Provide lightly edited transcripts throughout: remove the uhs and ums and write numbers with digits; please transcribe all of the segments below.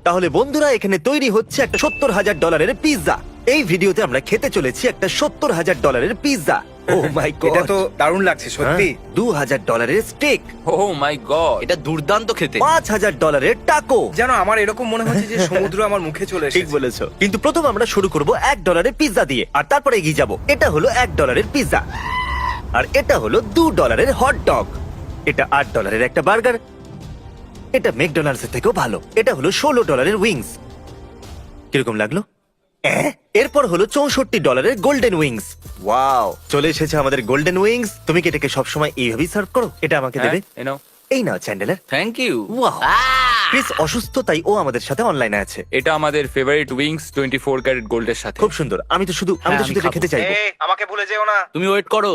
তাহলে বন্ধুরা এখানে তৈরি হচ্ছে একটা $70,000 পিৎজা। এই ভিডিওতে আমরা খেতে চলেছি একটা $70,000 পিৎজা। ও মাই গড, এটা তো দারুণ লাগছে সত্যি। $2,000 স্টেক, ও মাই গড, এটা দুর্দান্ত খেতে। $5,000 টাকো। যেন আমার এরকম মনে হচ্ছে যে সমুদ্র আমার মুখে চলে ঠিক এসেছে। বলেছো, কিন্তু প্রথম আমরা শুরু করব $1 পিৎজা দিয়ে, আর তারপরে এগিয়ে যাব। এটা হলো $1 পিৎজা, আর এটা হলো $2 হট ডগ, এটা $8 একটা বার্গার, এটা ম্যাকডোনাল্ডস এর থেকেও ভালো। এটা হলো $16 উইংস। কিরকম লাগলো? এরপর হলো $64 গোল্ডেন উইংস। ওয়াও, চলে এসেছে আমাদের গোল্ডেন উইংস। তুমি কি এটাকে সবসময় এইভাবেই সার্ভ করো? এটা আমাকে দেবে। নাও। এই নাও Chandler. Thank you. Wow, Chris অসুস্থ, তাই ও আমাদের সাথে অনলাইনে আছে। এটা আমাদের ফেভারিট উইংস 24 ক্যারেট গোল্ডের সাথে। খুব সুন্দর। আমি তো শুধু আমি এটা খাবো। খেতে চাইবো। আমাকে ভুলে যেও না। তুমি ওয়েট করো।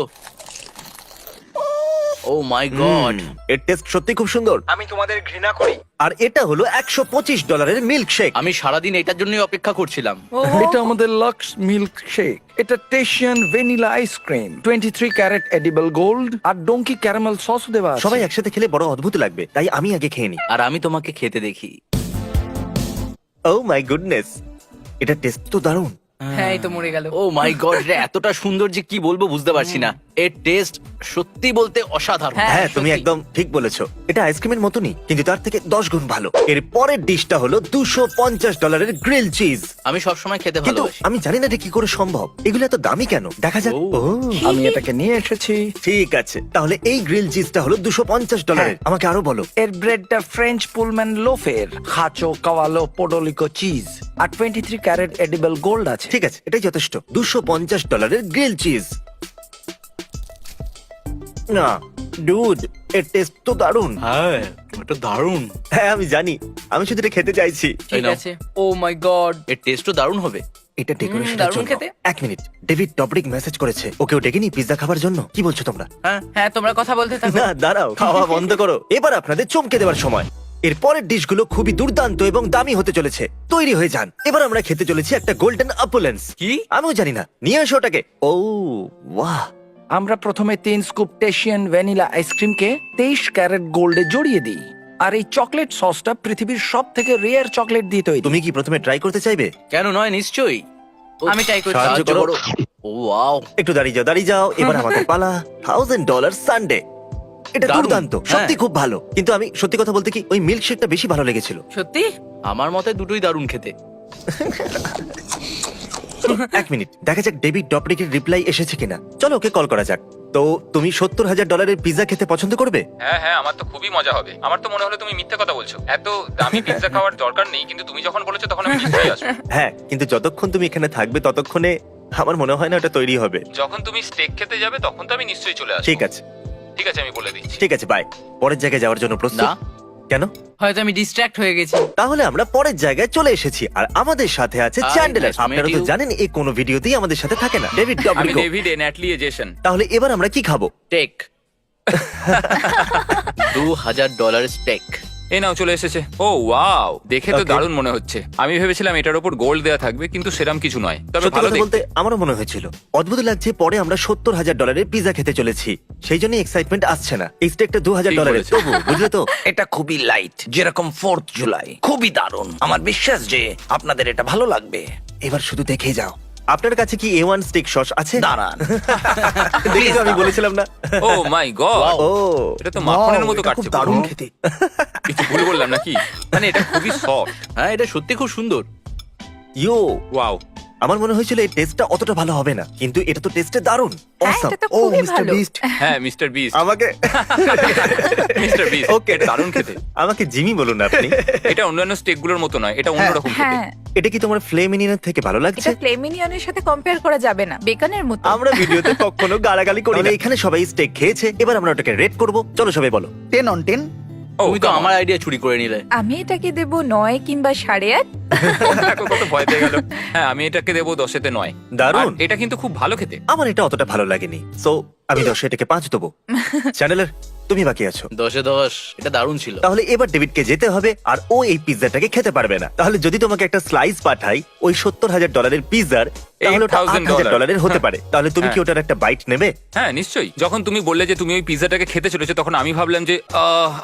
ও মাই গড, এর টেস্ট সত্যি খুব সুন্দর। আমি তোমাদের ঘৃণা করি। আর এটা হলো $125 মিল্ক শেক। আমি সারাদিন এটার জন্যই অপেক্ষা করছিলাম। এটা আমাদের লাক্স মিল্ক শেক। এটা Tahitian vanilla ice cream, 23 carat edible gold আর ডোঙ্কি ক্যারামেল সস দেওয়া আছে। সবাই একসাথে খেলে বড় অদ্ভুত লাগবে, তাই আমি আগে খেয়ে নিই। আর আমি তোমাকে খেতে দেখি। ও মাই গুডনেস, এটা টেস্ট তো দারুণ। হ্যাঁ এই তো মরে গেল। ও মাই গড, এটা এতটা সুন্দর যে কি বলবো বুঝতে পারছি না। এর টেস্ট সত্যি বলতে অসাধারণ। হ্যাঁ, তুমি সত্যি। একদম ঠিক বলেছো। এটা আইসক্রিমের মতনই, কিন্তু তার থেকে 10 গুণ ভালো। এর পরের ডিশটা হলো $250 গ্রিল চিজ। আমি সবসময় খেতে কিন্তু ভালোবাসি। আমি জানি না এটা কি করে সম্ভব। এগুলো এত দামি কেন? দেখা যাক। ও। ও, আমি এটাকে নিয়ে এসেছি। ঠিক আছে, তাহলে এই গ্রিল চিজটা হলো $250। হ্যাঁ। আমাকে আরো বলো। এর ব্রেডটা ফ্রেঞ্চ পুলম্যান লোফের, হাচো কাওয়ালো পোডোলিকো চিজ আর 23 ক্যারেট এডিবল গোল্ড আছে। ঠিক আছে, এটাই যথেষ্ট। $250 গ্রিল চিজ। না ডুড, এর টেস্ট তো দারুণ। হ্যাঁ, এটা দারুণ। হ্যাঁ আমি জানি, আমি শুধু এটা খেতে চাইছি। এই ঠিক নাও। আছে। ও মাই গড। এর টেস্টও দারুণ হবে। এটা ডেকোরেশনের দারুণ জন্য। খেতে। 1 মিনিট, ডেভিড টবরিক মেসেজ করেছে, ওকেও ডেকে নি পিৎজা খাবার জন্য। কি বলছো তোমরা? হ্যাঁ, হ্যাঁ তোমরা কথা বলতে থাকো। না দাঁড়াও, খাওয়া বন্ধ করো। এবার আপনাদের চমকে দেওয়ার সময়। এর পরের ডিশগুলো খুবই দুর্দান্ত এবং দামি হতে চলেছে। তৈরি হয়ে যান। এবার আমরা খেতে চলেছি একটা গোল্ডেন অ্যাপোলেন্স। কি? আমিও জানি না, নিয়ে আসো ওটাকে। ও ওয়াহ, আমরা প্রথমে 3 স্কুপ টেশিয়ান ভ্যানিলা আইসক্রিমকে 23 ক্যারেট গোল্ডে জড়িয়ে দিই। আর এই চকলেট সসটা পৃথিবীর সব থেকে রেয়ার চকলেট দিয়ে তৈরি। তুমি কি প্রথমে ট্রাই করতে চাইবে? কেন নয়, নিশ্চয়ই। আমি try করছি। সাহায্য সাহায্য করো। করো। ও ওয়াও, একটু দাঁড়িয়ে যাও। এবার আমাদের পালা। $1000 সানডে। এটা দারুণ। দুর্দান্ত, সত্যি হ্যাঁ। খুব ভালো। কিন্তু আমি সত্যি কথা বলতে কি, ওই মিল্ক শেকটা বেশি ভালো লেগেছিল। সত্যি? আমার মতে দুটোই দারুণ খেতে। 1 মিনিট, দেখা যাক ডেভিড ডপরিকের রিপ্লাই এসেছে কিনা। চলো ওকে কল করা যাক। তো তুমি $70,000 পিৎজা খেতে পছন্দ করবে? হ্যাঁ হ্যাঁ, আমার তো খুবই মজা হবে। আমার তো মনে হলো তুমি মিথ্যে কথা বলছো। এত দামি পিৎজা খাওয়ার দরকার নেই, কিন্তু তুমি যখন বলেছো তখন আমি নিশ্চয়ই আসবো। হ্যাঁ, কিন্তু যতক্ষণ তুমি এখানে থাকবে ততক্ষণে আমার মনে হয় না ওটা তৈরি হবে। যখন তুমি স্টেক খেতে যাবে তখন তো আমি নিশ্চয়ই চলে আসবো। ঠিক আছে, ঠিক আছে, আমি বলে দিচ্ছি। ঠিক আছে, বাই। পরের জায়গায় যাওয়ার জন্য প্রস্তুত? না। কেন? হয়তো আমি ডিস্ট্রাক্ট হয়ে গেছি। তাহলে আমরা পরের জায়গায় চলে এসেছি, আর আমাদের সাথে আছে Hi, Chandler. nice to meet আপনারা তো you. জানেন এই কোনো ভিডিওতেই আমাদের সাথে থাকে না। ডেভিড আমি ডপরিকো। ডেভিড এনাটলি এজেশন। তাহলে এবার আমরা কি খাবো? টেক। $2,000 স্টেক। এই নাও, চলে এসেছে। ও ওয়াও, দেখে তো Okay. দারুণ মনে হচ্ছে। আমি ভেবেছিলাম এটার উপর গোল্ড দেওয়া থাকবে, কিন্তু সেরম কিছু নয়। তবে সত্যি ভালো কথা বলতে দেখতে। আমারও মনে হয়েছিল। অদ্ভুত লাগছে, পরে আমরা $70,000 পিৎজা খেতে চলেছি, সেই জন্য এক্সাইটমেন্ট আসছে না। এই স্টেকটা $2,000 ঠিক বলেছো। তবু বুঝলে তো। এটা খুবই লাইট, যেরকম 4th জুলাই। খুবই দারুণ। আমার বিশ্বাস যে আপনাদের এটা ভালো লাগবে। এবার শুধু দেখে যাও। আপনার কাছে কি A1 স্টিক সস আছে? দাঁড়ান। দেখি তো, আমি বলেছিলাম না। ও মাই গড, ও এটা তো মাখনের মতো এটা খুব কাটছে। দারুণ পুরো। খেতে। কিছু ভুল বললাম নাকি? মানে এটা খুবই সফট। হ্যাঁ, এটা সত্যি খুব সুন্দর। ইয়ো, ওয়াও, আমার মনে হয়েছিল এই টেস্টটা অতটা ভালো হবে না, কিন্তু এটা তো টেস্টে দারুণ। হ্যাঁ Awesome. এটা তো ও খুবই মিস্টার ভালো। বিস্ট, হ্যাঁ মিস্টার বিস্ট। আমাকে মিস্টার বিস্ট, Okay. এটা দারুণ খেতে। আমাকে জিমি বলুন না আপনি। এটা অন্যান্য স্টেকগুলোর মতো নয়, এটা অন্যরকম খেতে। হ্যাঁ এটা কি তোমার ফ্লেমিনিনের থেকে ভালো লাগছে? এটা ফ্লেমিনিয়নের সাথে কম্পেয়ার করা যাবে না, বেকনের মতো। আমরা ভিডিওতে কখনো গালাগালি করি না। এখানে সবাই স্টেক খেয়েছে, এবার আমরা ওটাকে রেট করব। চলো সবাই বলো। 10 on 10। ও তুমি তো আমার আইডিয়া চুরি করে নিলে। আমি এটাকে দেব 9 কিংবা 8.5। দেখো কত ভয় পেয়ে গেল। হ্যাঁ, আমি এটাকে দেবো 10-তে 9। দারুণ। আর এটা কিন্তু খুব ভালো খেতে। আমার এটা অতটা ভালো লাগেনি, সো আমি 10 এটাকে 5 দেবো। চ্যানেলের তুমি বাকি আছো। 10-এ 10, এটা দারুণ ছিল। তাহলে এবার ডেভিডকে যেতে হবে আর ও এই পিৎজাটাকে খেতে পারবে না। তাহলে যদি তোমাকে একটা স্লাইস পাঠাই ওই $70,000 পিৎজার, তাহলে ওটা $8,000 হতে পারে। তাহলে তুমি কি হ্যাঁ। ওটার একটা বাইট নেবে? হ্যাঁ নিশ্চয়ই। যখন তুমি বললে যে তুমি ওই পিৎজাটাকে খেতে চলেছো, তখন আমি ভাবলাম যে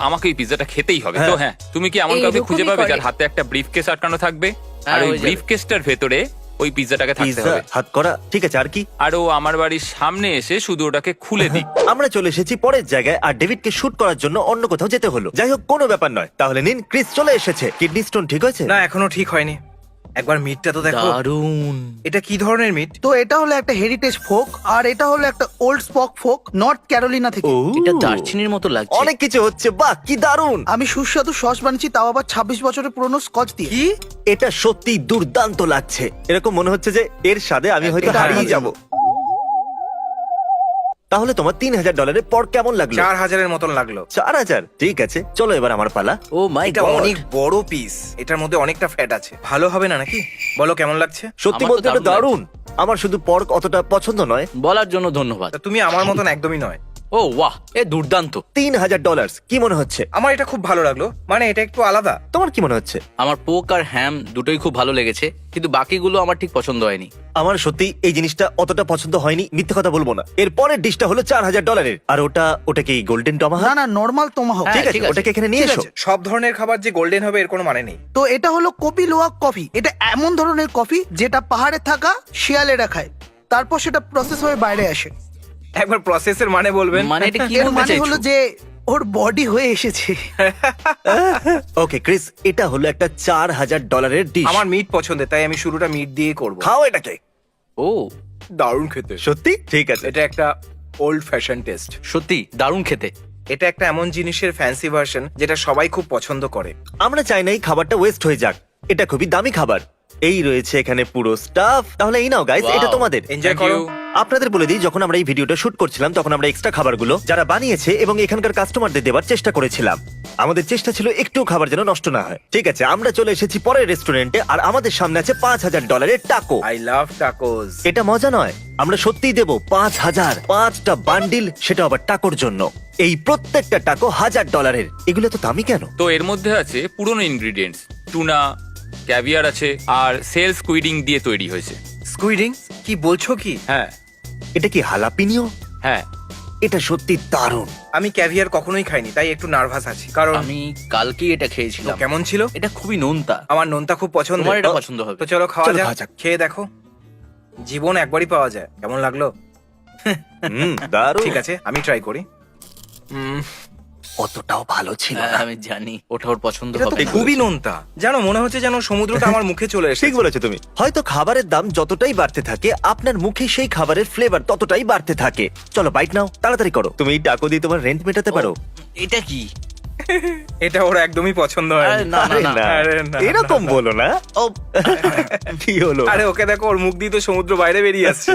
আমাকে এই পিৎজাটা খেতেই হবে। তো হ্যাঁ, তুমি কি এমন কাউকে খুঁজে পাবে যার হাতে একটা ব্রিফ কেস আটকানো থাকবে, আর ওই হয়ে যাবে। ব্রিফ কেসটার ভেতরে ওই পিৎজাটাকে থাকতে পিৎজা হবে, হাত করা, ঠিক আছে। আর কি? আর ও আমার বাড়ির সামনে এসে শুধু ওটাকে খুলে দিক। আমরা চলে এসেছি পরের জায়গায়, আর ডেভিডকে শুট করার জন্য অন্য কোথাও যেতে হলো। যাই হোক, কোনো ব্যাপার নয়। তাহলে নিন, ক্রিস চলে এসেছে। কিডনি স্টোন ঠিক হয়েছে? না এখনো ঠিক হয়নি। একবার মিটটা তো দেখো। দারুণ। এটা কি ধরনের মিট? তো এটা হলো একটা হেরিটেজ ফোক, আর এটা হলো একটা old spook folk, North Carolina থেকে। ও, এটা দারচিনির মতো লাগছে। অনেক কিছু হচ্ছে। বাহ, কি দারুণ! আমি সুস্বাদু সস বানিয়েছি, তাও আবার 26 বছরের পুরনো স্কচ দিয়ে। কি? এটা সত্যি দুর্দান্ত লাগছে। এরকম মনে হচ্ছে যে এর স্বাদে আমি হয়তো এটা হারিয়ে দারুণ। যাব। তাহলে তোমার $3,000 পর কেমন লাগলো? 4,000-এর মতন লাগলো। 4,000? ঠিক আছে, চলো এবার আমার পালা। ও মাই এটা গড। অনেক বড় পিস, এটার মধ্যে অনেকটা ফ্যাট আছে। ভালো হবে না নাকি? বলো কেমন লাগছে? সত্যি আমার তো বলতে এটা দারুণ দারুণ। আমার শুধু পর্ক অতটা পছন্দ নয়। বলার জন্য ধন্যবাদ। তা তুমি আমার মতন একদমই নয়। ও বাহ, এ দুর্দান্ত। $3,000 কি মনে হচ্ছে? আমার এটা খুব ভালো লাগলো, মানে এটা একটু আলাদা। তোমার কি মনে হচ্ছে? আমার পোক আর হ্যাম দুটোই খুব ভালো লেগেছে, কিন্তু বাকিগুলো আমার ঠিক পছন্দ হয়নি। আমার সত্যি এই জিনিসটা অতটা পছন্দ হয়নি, মিথ্যে কথা বলবো না। এর পরের ডিশটা হলো $4,000, আর ওটা কি গোল্ডেন না টমাহক? না, নর্মাল তোমাহক। হ্যাঁ, ঠিক আছে, ঠিক আছে। ওটাকে এখানে নিয়ে ঠিক এসো। আছে, সব ধরনের খাবার যে গোল্ডেন হবে এর কোনো মানে নেই। তো এটা হলো কপি লোয়া কফি। এটা এমন ধরনের কফি যেটা পাহাড়ে থাকা শিয়ালেরা খায়, তারপর সেটা প্রসেস হয়ে বাইরে আসে। একবার প্রসেসের মানে বলবেন? মানে এটা কি এর বলতে মানে হলো চাইছো? যে ওর বডি হয়ে এসেছে। ওকে ক্রিস, এটা হলো একটা $4,000 ডিশ। আমার মিট পছন্দের, তাই আমি শুরুটা মিট দিয়ে করব। খাও এটাকে। ও দারুণ খেতে। সত্যি? ঠিক আছে। এটা একটা ওল্ড ফ্যাশন টেস্ট। সত্যি দারুণ খেতে। এটা একটা এমন জিনিসের ফ্যান্সি ভার্সন যেটা সবাই খুব পছন্দ করে। আমরা চাই না এই খাবারটা ওয়েস্ট হয়ে যাক। এটা খুবই দামি খাবার। এই রয়েছে এখানে পুরো স্টাফ। তাহলে এই নাও গাইস, Wow. এটা তোমাদের। এনজয় Thank করো। you. আপনাদের বলে দিই, যখন আমরা এই ভিডিওটা শুট করছিলাম তখন আমরা এক্সট্রা খাবারগুলো যারা বানিয়েছে এবং এখানকার কাস্টমারদের দেওয়ার চেষ্টা করেছিলাম। আমাদের চেষ্টা ছিল একটু খাবার যেন নষ্ট না হয়। ঠিক আছে, আমরা চলে এসেছি পরের রেস্টুরেন্টে, আর আমাদের সামনে আছে $5,000 টাকো। I love tacos. এটা মজা নয়, আমরা সত্যিই দেবো 5,000, 5টা বান্ডিল, সেটা আবার টাকোর জন্য। এই প্রত্যেকটা টাকো $1,000। এগুলো তো দামি কেন? তো এর মধ্যে আছে পুরনো ইনগ্রিডিয়েন্টস, টুনা, ক্যাভিয়ার আছে, আর সেল স্কুইডিং দিয়ে তৈরি হয়েছে। স্কুইডিং? কি বলছো কি? হ্যাঁ এটা কি হালাপিনিও? হ্যাঁ। এটা সত্যি দারুণ। আমি ক্যাভিয়ার কখনোই খাইনি, তাই একটু নার্ভাস আছি। কারণ আমি কালকেই এটা তো খেয়েছিলাম। কেমন ছিল? এটা খুবই নোনতা। আমার নোনতা খুব পছন্দ। তোমার এটা পছন্দ হবে। তো চলো খাওয়া চলো খাওয়া যাক। যাক। খেয়ে দেখো। জীবন একবারই পাওয়া যায়। কেমন লাগলো? দারুণ। ঠিক আছে, আমি ট্রাই করি। অতটাও ভালো ছিল হ্যাঁ, না। আমি জানি ওটা ওর পছন্দ এটা তো হবে না। খুবই নোনতা। জানো, মনে হচ্ছে যেন সমুদ্রটা আমার মুখে চলে এসেছে। ঠিক বলেছো তুমি। হয়তো খাবারের দাম যতটাই বাড়তে থাকে, আপনার মুখে সেই খাবারের ফ্লেভার ততটাই বাড়তে থাকে। চলো বাইট নাও, তাড়াতাড়ি করো। তুমি এই টাকো দিয়ে তোমার রেন্ট মেটাতে পারো। এটা কি? এটা ওর একদমই পছন্দ হয় আরে না, আরে না, আরে না, এরকম বলো না। ও কি হলো? আরে ওকে দেখো, ওর মুখ দিয়ে তো সমুদ্র বাইরে বেরিয়ে আসছে।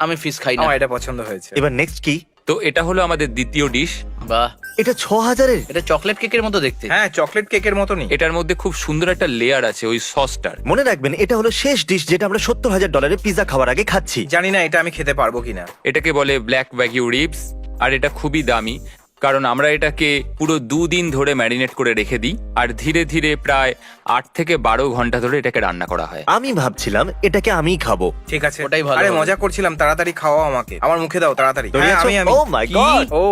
আমি ফিশ খাই না। আমার এটা পছন্দ হয়েছে। এবার নেক্সট কি? তো এটা হলো আমাদের দ্বিতীয় ডিশ। বাহ, এটা 6,000-এর। এটা চকলেট কেকের মতো দেখতে। হ্যাঁ, চকলেট কেকের মতনই। এটার মধ্যে খুব সুন্দর একটা লেয়ার আছে ওই সসটার। মনে রাখবেন, এটা হলো শেষ ডিশ যেটা আমরা $70,000 পিজা খাওয়ার আগে খাচ্ছি। জানি না এটা আমি খেতে পারবো কিনা। এটাকে বলে ব্ল্যাক ওয়াগিউ রিবস, আর এটা খুবই দামি কারণ আমরা এটাকে পুরো 2 দিন ধরে ম্যারিনেট করে রেখে দিই, আর ধীরে ধীরে প্রায় 8 থেকে 12 ঘন্টা ধরে এটাকে রান্না করা হয়। আমি ভাবছিলাম এটাকে আমি খাবো। ঠিক আছে, ওটাই ভালো আরে হবে। মজা করছিলাম। তাড়াতাড়ি খাওয়াও আমাকে, আমার মুখে দাও তাড়াতাড়ি। তৈরি হ্যাঁ, আছো? আমি ও মাই গড! ও,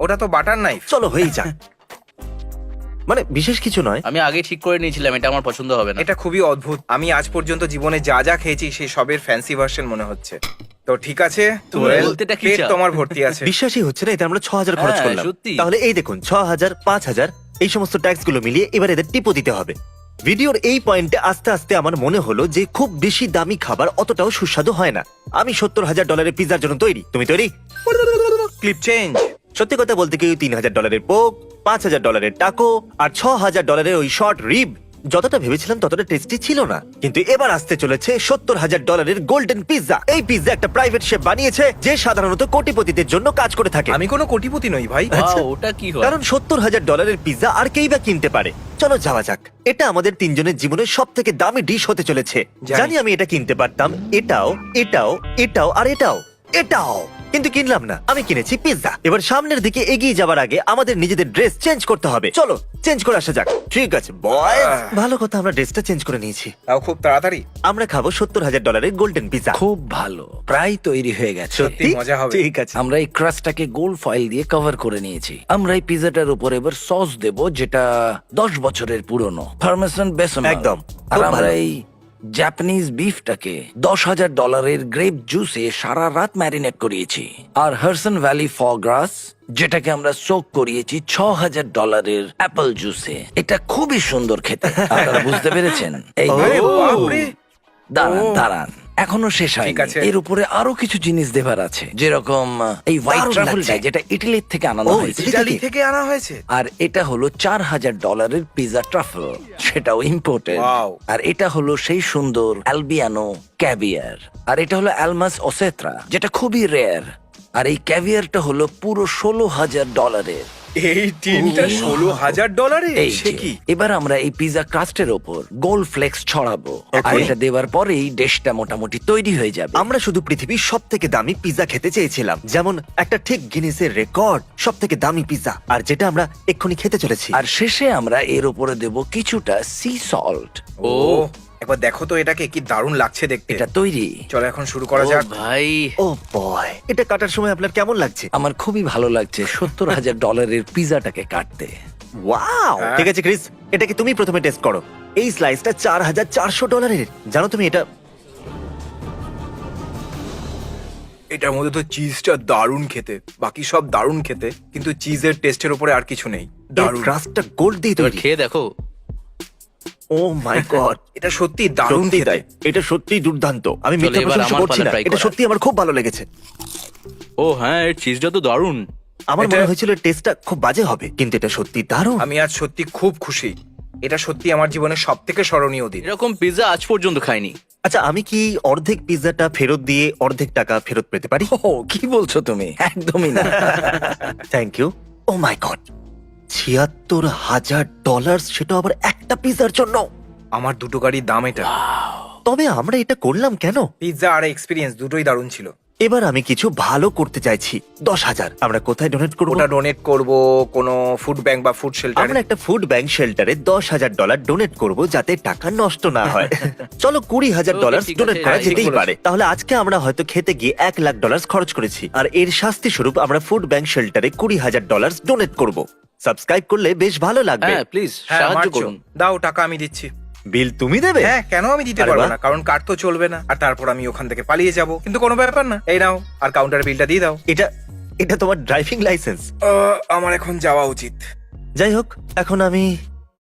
ওটা তো বাটার নাইফ। চলো হয়েই যাক। মানে বিশেষ কিছু নয়। আমি আগে ঠিক করে নিয়েছিলাম এটা আমার পছন্দ হবে না। এটা খুবই অদ্ভুত। আমি আজ পর্যন্ত জীবনে যা যা খেয়েছি সেই সবের ফ্যান্সি ভার্সন মনে হচ্ছে। তো ঠিক আছে, তুমি well, বলতেটা কি পেট চাও? তোমার ভর্তি আছে। বিশ্বাসই হচ্ছে না, এতে আমরা 6,000 খরচ হ্যাঁ, করলাম। সত্যি। তাহলে এই দেখুন, 6,000, 5,000 এই সমস্ত ট্যাক্স গুলো মিলিয়ে এবার এদের টিপও দিতে হবে। ভিডিওর এই পয়েন্টে আস্তে আস্তে আমার মনে হলো যে খুব বেশি দামি খাবার অতটাও সুস্বাদু হয় না। আমি $70,000 পিজার জন্য তৈরি। তুমি তৈরি? Clip change. সত্যি কথা বলতে কি, $3,000 পোক, $5,000 টাকো, আর $6,000 ওই শর্ট রিব যতটা ভেবেছিলাম ততটা টেস্টি ছিল না। কিন্তু এবার আসতে চলেছে $70,000 গোল্ডেন পিৎজা। এই পিৎজা একটা প্রাইভেট শেফ বানিয়েছে, যে সাধারণত কোটিপতিদের জন্য কাজ করে থাকে। আমি কোনো কোটিপতি নই ভাই। আচ্ছা। Wow, ওটা কি হয়? কারণ $70,000 পিৎজা আর কেই বা কিনতে পারে। চলো যাওয়া যাক। এটা আমাদের তিনজনের জীবনের সব থেকে দামি ডিশ হতে চলেছে। জানি। জানি আমি এটা কিনতে পারতাম। এটাও, এটাও, এটাও, আর এটাও, এটাও। কিন্তু কিনলাম না, আমি কিনেছি পিৎজা। এবার সামনের দিকে এগিয়ে যাওয়ার আগে আমাদের নিজেদের ড্রেস চেঞ্জ করতে হবে। চলো চেঞ্জ করে আসা যাক। ঠিক আছে বয়েজ, ভালো কথা আমরা ড্রেসটা চেঞ্জ করে নিয়েছি। তাও খুব তাড়াতাড়ি। আমরা খাবো $70,000 গোল্ডেন পিৎজা। খুব ভালো, প্রায় তৈরি হয়ে গেছে। সত্যি মজা হবে। ঠিক আছে। আমরা এই ক্রাস্টটাকে গোল্ড ফয়েল দিয়ে কভার করে নিয়েছি। আমরা এই পিজাটার উপর এবার সস দেব, যেটা 10 বছরের পুরনো পারমেসান বেসন। একদম, আর খুব আমরা ভালো। এই জাপানিজ বিফটাকে $10,000 গ্রেপ জুসে সারা রাত ম্যারিনেট করিয়েছি। আর হারসন ভ্যালি ফগ্রাস, যেটাকে আমরা সোক করিয়েছি $6,000 অ্যাপল জুসে। এটা খুবই সুন্দর খেতে। আপনারা বুঝতে পেরেছেন? এই আরে বাপরে। দাঁড়ান দাঁড়ান, এখনো শেষ হয়নি। ঠিক আছে। এর উপরে আরো কিছু জিনিস দেবার আছে, যেরকম এই হোয়াইট দারুণ ট্রাফেলটা, লাগছে। যেটা ইটালির থেকে আনানো ও, হয়েছে। ইতালি থেকে আনা হয়েছে। আর এটা হলো $4,000 পিজা ট্রাফেল, সেটাও ইম্পোর্টেড। Wow. আর এটা হলো সেই সুন্দর অ্যালবিয়ানো ক্যাভিয়ার। আর এটা হলো অ্যালমাস ওসেত্রা, যেটা খুবই রেয়ার। আর এই ক্যাভিয়ারটা হলো পুরো $16,000। এই টিনটা $16,000। এই সে যে, কি? এবার আমরা এই পিজা ক্রাস্টের ওপর গোল্ড ফ্লেক্স ছড়াবো। আর এটা দেওয়ার পরেই ডিশটা মোটামুটি তৈরি হয়ে যাবে। আমরা শুধু পৃথিবীর সব থেকে দামি পিৎজা খেতে চেয়েছিলাম, যেমন একটা ঠিক গিনেসের রেকর্ড সব থেকে দামি পিৎজা, আর যেটা আমরা এক্ষুনি খেতে চলেছি। আর শেষে আমরা এর উপরে দেব কিছুটা সি সল্ট। ও একবার দেখো তো এটাকে, কি দারুণ লাগছে দেখতে। এটা তৈরি। চলো এখন শুরু করা যাক। ভাই ও বয়, এটা কাটার সময় আপনার কেমন লাগছে? আমার খুবই ভালো লাগছে $70,000 পিজাটাকে কাটতে। ওয়াও, হ্যাঁ। ঠিক আছে ক্রিস, এটাকে তুমি প্রথমে টেস্ট করো। এই স্লাইসটা $4,400। জানো তুমি এটা এটার মধ্যে তো চিজটা দারুণ খেতে, বাকি সব দারুণ খেতে, কিন্তু চিজের টেস্টের উপরে আর কিছু নেই। দারুণ। ক্রাস্টটা গোল্ড দিয়ে এবার তৈরি। খেয়ে দেখো। ও মাই গড, এটা সত্যি দারুণ সত্যি খেতে। তাই, এটা সত্যি দুর্দান্ত। আমি চলো, মিথ্যা এবার প্রশংসা আমার করছি পালা না, try এটা করার। সত্যি আমার খুব ভালো লেগেছে। ও হ্যাঁ, এর চিজটা তো দারুণ। আমার এটা- মনে হয়েছিল টেস্টটা খুব বাজে হবে, কিন্তু এটা সত্যি দারুণ। আমি আজ সত্যি খুব খুশি। এটা সত্যি আমার জীবনের সব থেকে স্মরণীয় দিন। এরকম পিৎজা আজ পর্যন্ত খাইনি। আচ্ছা, আমি কি অর্ধেক পিৎজাটা ফেরত দিয়ে অর্ধেক টাকা ফেরত পেতে পারি? ও কি বলছো তুমি? একদমই না। Thank you. Oh my god, $76,000, সেটা আবার একটা পিৎজার জন্য। আমার দুটো গাড়ির দাম এটা। তবে আমরা এটা করলাম কেন? পিৎজা আর এক্সপিরিয়েন্স দুটোই দারুণ ছিল। এবার আমি কিছু ভালো করতে চাইছি। 10,000 আমরা কোথায় ডোনেট করবো? ওটা ডোনেট করব কোনো ফুড ব্যাংক বা ফুড শেল্টারে। আমরা একটা ফুড ব্যাংক শেল্টারে $10,000 ডোনেট করব, যাতে টাকা নষ্ট না হয়। চলো $20,000 ঠিক আছে, ডোনেট করা হ্যাঁ, ঠিক যেতেই বলেছো। পারে। তাহলে আজকে আমরা হয়তো খেতে গিয়ে $1,00,000 খরচ করেছি, আর এর শাস্তি স্বরূপ আমরা ফুড ব্যাংক শেল্টারে $20,000 ডোনেট করব। সাবস্ক্রাইব করলে বেশ ভালো লাগবে। হ্যাঁ প্লিজ হ্যাঁ, সাহায্য মার্চো। করুন। দাও টাকা আমি দিচ্ছি। বিল তুমি দেবে? হ্যাঁ, কেন আমি দিতে আরে পারবো বাহ। না? কারণ কার্ড তো চলবে না, আর তারপর আমি ওখান থেকে পালিয়ে যাব। কিন্তু কোনো ব্যাপার না, এই নাও, আর কাউন্টার বিলটা দিয়ে দাও। এটা এটা তোমার ড্রাইভিং লাইসেন্স। আমার এখন যাওয়া উচিত। যাই হোক, এখন আমি